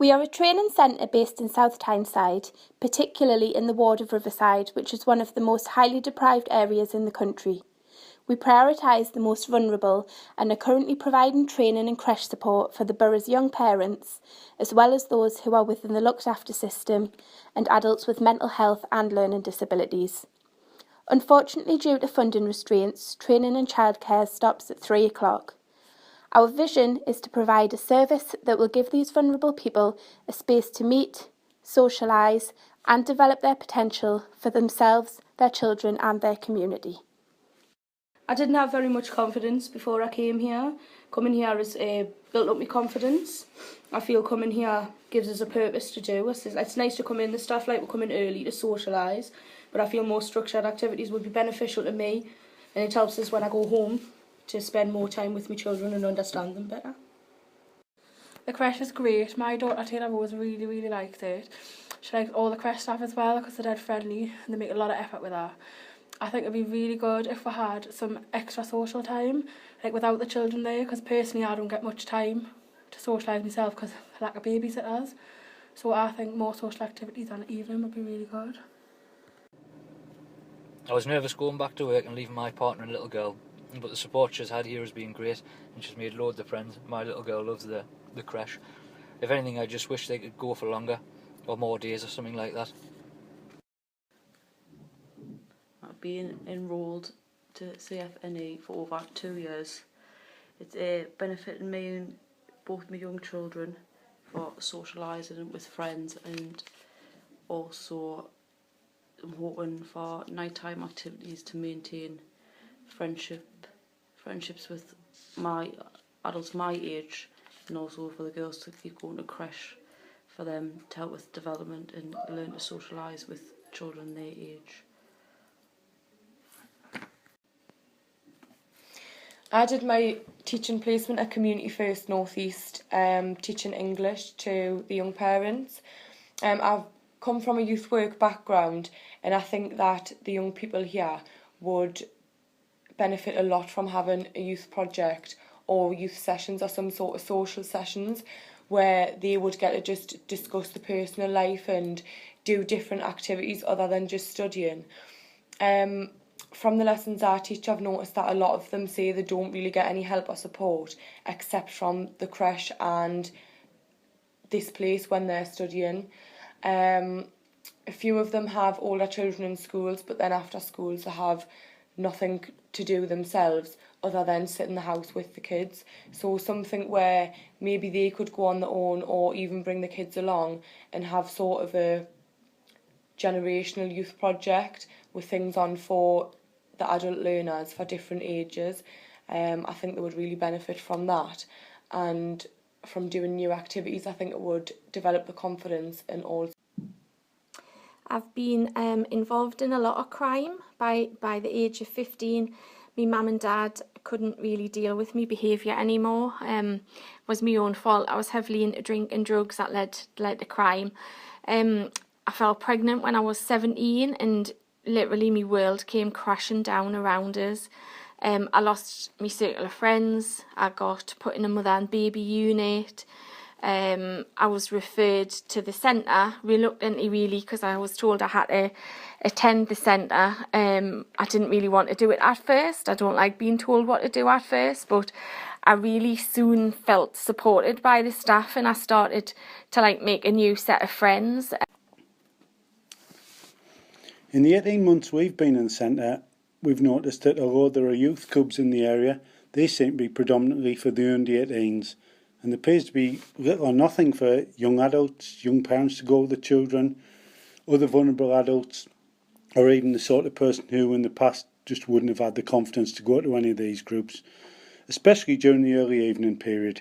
We are a training centre based in South Tyneside, particularly in the ward of Riverside, which is one of the most highly deprived areas in the country. We prioritise the most vulnerable and are currently providing training and creche support for the borough's young parents, as well as those who are within the looked after system and adults with mental health and learning disabilities. Unfortunately, due to funding restraints, training and childcare stops at 3 o'clock. Our vision is to provide a service that will give these vulnerable people a space to meet, socialise and develop their potential for themselves, their children and their community. I didn't have very much confidence before I came here. Coming here has built up my confidence. I feel coming here gives us a purpose to do. It's nice to come in, the staff like we're coming early to socialise, but I feel more structured activities would be beneficial to me, and it helps us when I go home to spend more time with my children and understand them better. The creche is great. My daughter Taylor Rose really liked it. She liked all the creche staff as well because they're dead friendly and they make a lot of effort with her. I think it'd be really good if we had some extra social time, like without the children there, because personally I don't get much time to socialise myself because I lack of babysitters. So I think more social activities on the evening would be really good. I was nervous going back to work and leaving my partner and little girl, but the support she's had here has been great and she's made loads of friends. My little girl loves the creche. If anything, I just wish they could go for longer or more days or something like that. I've been enrolled to Cfnevideo for over 2 years. It's benefiting me and both my young children for socialising with friends, and also I'm hoping for nighttime activities to maintain friendships with my adults my age, and also for the girls to keep going to creche for them to help with development and learn to socialise with children their age. I did my teaching placement at Community First North East, teaching English to the young parents. I've come from a youth work background, and I think that the young people here would benefit a lot from having a youth project or youth sessions or some sort of social sessions where they would get to just discuss the personal life and do different activities other than just studying. From the lessons I teach, I've noticed that a lot of them say they don't really get any help or support except from the creche and this place when they're studying. A few of them have older children in schools, but then after schools they have nothing to do themselves other than sit in the house with the kids. So something where maybe they could go on their own or even bring the kids along and have sort of a generational youth project with things on for the adult learners for different ages. I think they would really benefit from that, and from doing new activities I think it would develop the confidence and also. I've been involved in a lot of crime by the age of 15. My mum and dad couldn't really deal with my behaviour anymore. It was my own fault. I was heavily into drink and drugs that led to crime. I fell pregnant when I was 17 and literally my world came crashing down around us. I lost my circle of friends. I got put in a mother and baby unit. I was referred to the centre reluctantly really because I was told I had to attend the centre. I didn't really want to do it at first. I don't like being told what to do at first, but I really soon felt supported by the staff and I started to make a new set of friends. In the 18 months we've been in the centre, we've noticed that although there are youth clubs in the area, they seem to be predominantly for the under 18s, and there appears to be little or nothing for young adults, young parents to go with the children, other vulnerable adults, or even the sort of person who in the past just wouldn't have had the confidence to go to any of these groups, especially during the early evening period.